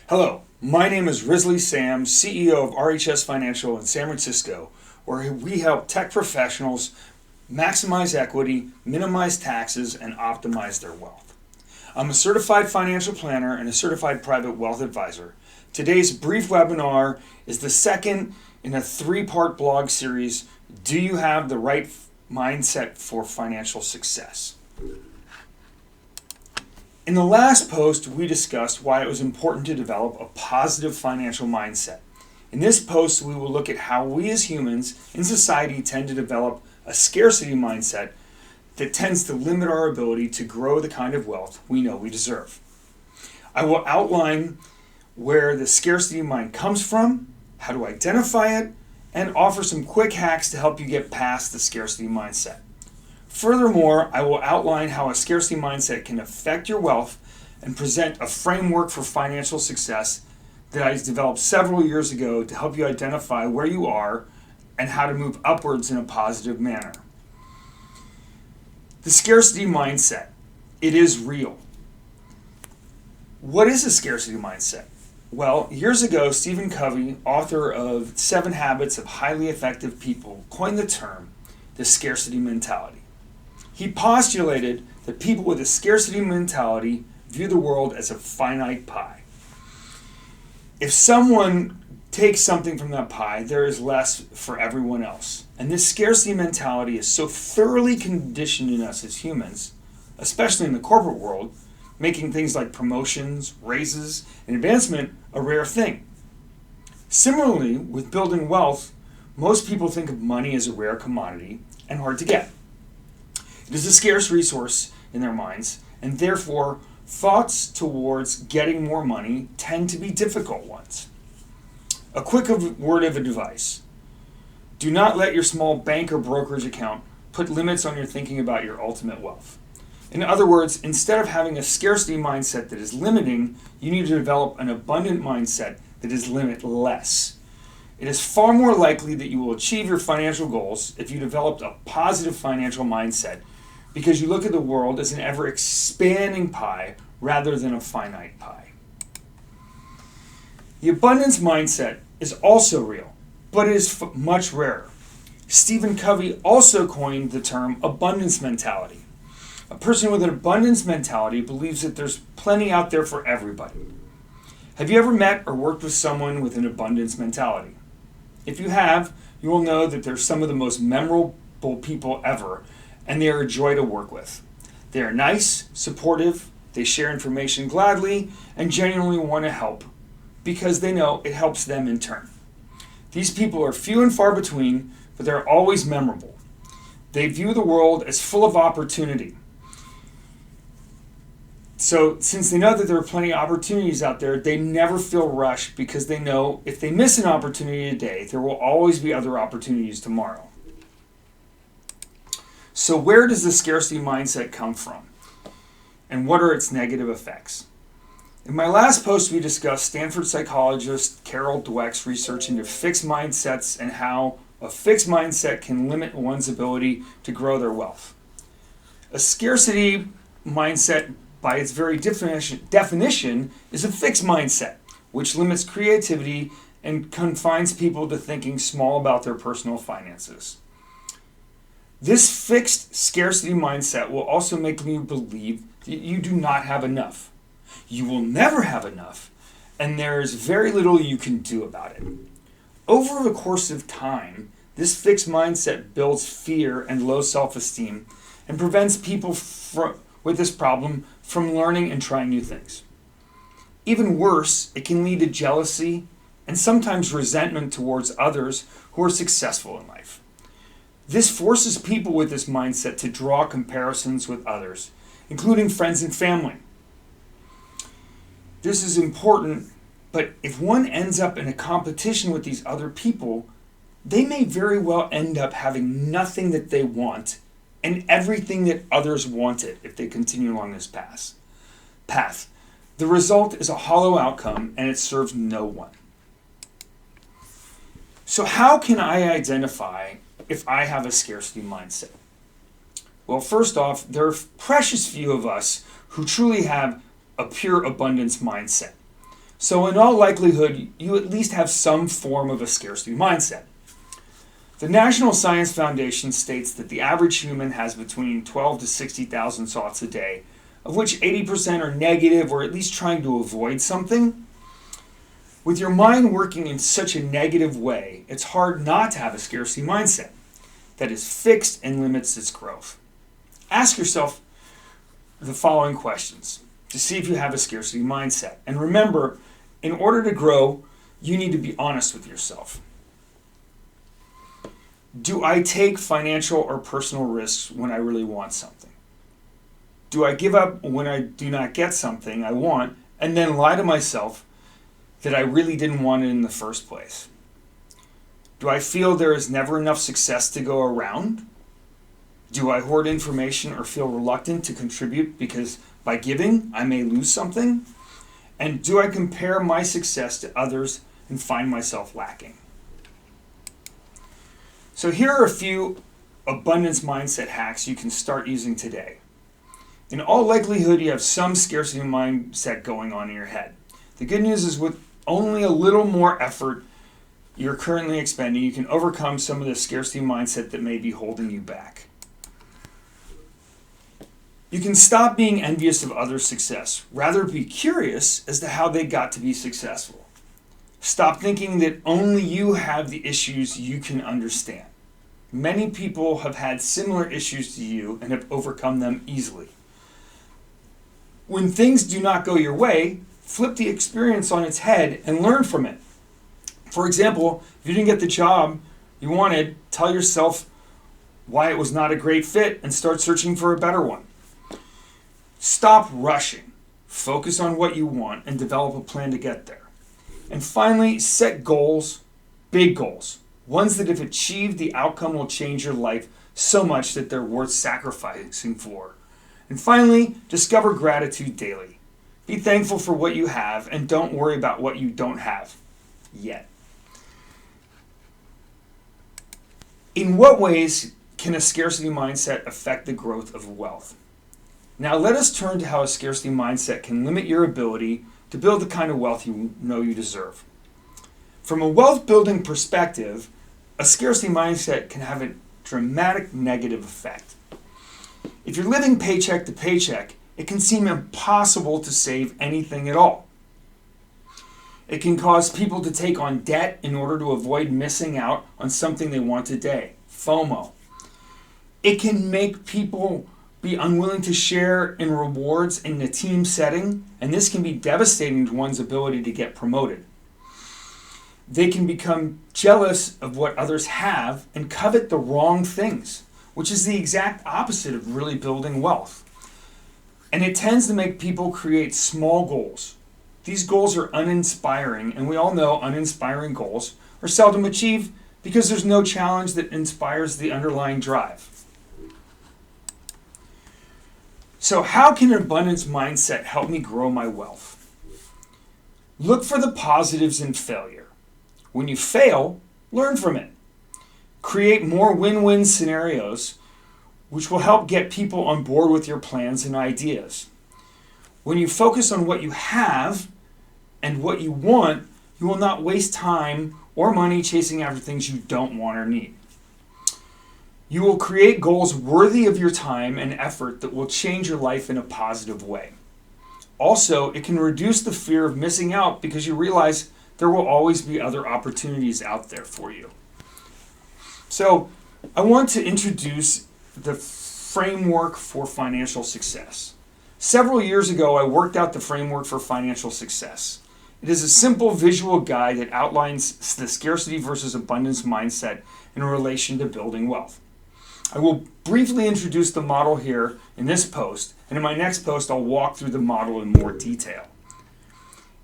Hello, my name is Risley Sam, CEO of RHS Financial in San Francisco, where we help tech professionals maximize equity, minimize taxes, and optimize their wealth. I'm a certified financial planner and a certified private wealth advisor. Today's brief webinar is the second in a three-part blog series, Do You Have the Right Mindset for Financial Success? In the last post, we discussed why it was important to develop a positive financial mindset. In this post, we will look at how we as humans in society tend to develop a scarcity mindset that tends to limit our ability to grow the kind of wealth we know we deserve. I will outline where the scarcity mind comes from, how to identify it, and offer some quick hacks to help you get past the scarcity mindset. Furthermore, I will outline how a scarcity mindset can affect your wealth and present a framework for financial success that I developed several years ago to help you identify where you are and how to move upwards in a positive manner. The scarcity mindset, it is real. What is a scarcity mindset? Well, years ago, Stephen Covey, author of 7 Habits of Highly Effective People, coined the term the scarcity mentality. He postulated that people with a scarcity mentality view the world as a finite pie. If someone takes something from that pie, there is less for everyone else. And this scarcity mentality is so thoroughly conditioned in us as humans, especially in the corporate world, making things like promotions, raises, and advancement a rare thing. Similarly, with building wealth, most people think of money as a rare commodity and hard to get. It is a scarce resource in their minds, and therefore, thoughts towards getting more money tend to be difficult ones. A quick word of advice. Do not let your small bank or brokerage account put limits on your thinking about your ultimate wealth. In other words, instead of having a scarcity mindset that is limiting, you need to develop an abundant mindset that is limitless. It is far more likely that you will achieve your financial goals if you developed a positive financial mindset, because you look at the world as an ever-expanding pie rather than a finite pie. The abundance mindset is also real, but it is much rarer. Stephen Covey also coined the term abundance mentality. A person with an abundance mentality believes that there's plenty out there for everybody. Have you ever met or worked with someone with an abundance mentality? If you have, you will know that they're some of the most memorable people ever, and they are a joy to work with. They are nice, supportive, they share information gladly, and genuinely want to help because they know it helps them in turn. These people are few and far between, but they're always memorable. They view the world as full of opportunity. So since they know that there are plenty of opportunities out there, they never feel rushed because they know if they miss an opportunity today, there will always be other opportunities tomorrow. So where does the scarcity mindset come from? And what are its negative effects? In my last post, we discussed Stanford psychologist Carol Dweck's research into fixed mindsets and how a fixed mindset can limit one's ability to grow their wealth. A scarcity mindset, by its very definition, is a fixed mindset, which limits creativity and confines people to thinking small about their personal finances. This fixed scarcity mindset will also make you believe that you do not have enough. You will never have enough, and there is very little you can do about it. Over the course of time, this fixed mindset builds fear and low self-esteem and prevents people with this problem from learning and trying new things. Even worse, it can lead to jealousy and sometimes resentment towards others who are successful in life. This forces people with this mindset to draw comparisons with others, including friends and family. This is important, but if one ends up in a competition with these other people, they may very well end up having nothing that they want and everything that others wanted if they continue along this path. The result is a hollow outcome, and it serves no one. So how can I identify if I have a scarcity mindset? Well, first off, there are precious few of us who truly have a pure abundance mindset. So in all likelihood, you at least have some form of a scarcity mindset. The National Science Foundation states that the average human has between 12 to 60,000 thoughts a day, of which 80% are negative or at least trying to avoid something. With your mind working in such a negative way, it's hard not to have a scarcity mindset that is fixed and limits its growth. Ask yourself the following questions to see if you have a scarcity mindset. And remember, in order to grow, you need to be honest with yourself. Do I take financial or personal risks when I really want something? Do I give up when I do not get something I want and then lie to myself that I really didn't want it in the first place? Do I feel there is never enough success to go around? Do I hoard information or feel reluctant to contribute because by giving I may lose something? And do I compare my success to others and find myself lacking? So here are a few abundance mindset hacks you can start using today. In all likelihood, you have some scarcity mindset going on in your head. The good news is with only a little more effort you're currently expending, you can overcome some of the scarcity mindset that may be holding you back. You can stop being envious of others' success. Rather, be curious as to how they got to be successful. Stop thinking that only you have the issues you can understand. Many people have had similar issues to you and have overcome them easily. When things do not go your way, flip the experience on its head and learn from it. For example, if you didn't get the job you wanted, tell yourself why it was not a great fit and start searching for a better one. Stop rushing. Focus on what you want and develop a plan to get there. And finally, set goals, big goals, ones that if achieved, the outcome will change your life so much that they're worth sacrificing for. And finally, discover gratitude daily. Be thankful for what you have and don't worry about what you don't have yet. In what ways can a scarcity mindset affect the growth of wealth? Now let us turn to how a scarcity mindset can limit your ability to build the kind of wealth you know you deserve. From a wealth building perspective, a scarcity mindset can have a dramatic negative effect. If you're living paycheck to paycheck, it can seem impossible to save anything at all. It can cause people to take on debt in order to avoid missing out on something they want today, FOMO. It can make people be unwilling to share in rewards in the team setting, and this can be devastating to one's ability to get promoted. They can become jealous of what others have and covet the wrong things, which is the exact opposite of really building wealth. And it tends to make people create small goals. These goals are uninspiring, and we all know uninspiring goals are seldom achieved because there's no challenge that inspires the underlying drive. So how can an abundance mindset help me grow my wealth? Look for the positives in failure. When you fail, learn from it. Create more win-win scenarios, which will help get people on board with your plans and ideas. When you focus on what you have and what you want, you will not waste time or money chasing after things you don't want or need. You will create goals worthy of your time and effort that will change your life in a positive way. Also, it can reduce the fear of missing out because you realize there will always be other opportunities out there for you. So, I want to introduce the framework for financial success. Several years ago, I worked out the framework for financial success. It is a simple visual guide that outlines the scarcity versus abundance mindset in relation to building wealth. I will briefly introduce the model here in this post, and in my next post I'll walk through the model in more detail.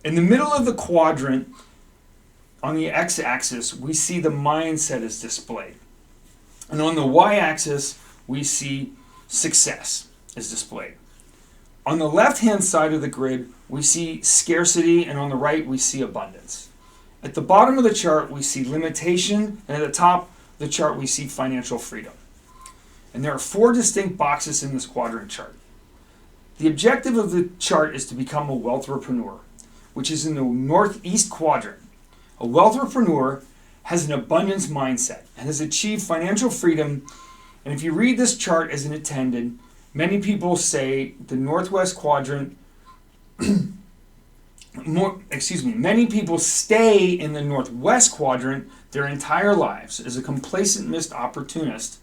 In the middle of the quadrant, on the x-axis, we see the mindset is displayed. And on the y-axis, we see success is displayed. On the left-hand side of the grid, we see scarcity, and on the right, we see abundance. At the bottom of the chart, we see limitation, and at the top of the chart, we see financial freedom. And there are 4 distinct boxes in this quadrant chart. The objective of the chart is to become a wealth-repreneur. which is in the northeast quadrant. A wealthpreneur has an abundance mindset and has achieved financial freedom. And if you read this chart as intended, many people say the northwest quadrant, many people stay in the northwest quadrant their entire lives as a complacent missed opportunist,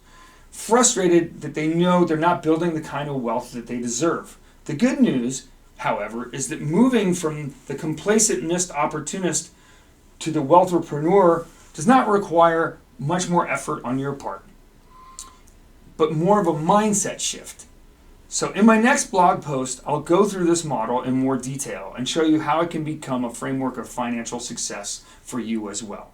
frustrated that they know they're not building the kind of wealth that they deserve. The good news, however, is that moving from the complacent missed opportunist to the wealthpreneur does not require much more effort on your part, but more of a mindset shift. So in my next blog post, I'll go through this model in more detail and show you how it can become a framework of financial success for you as well.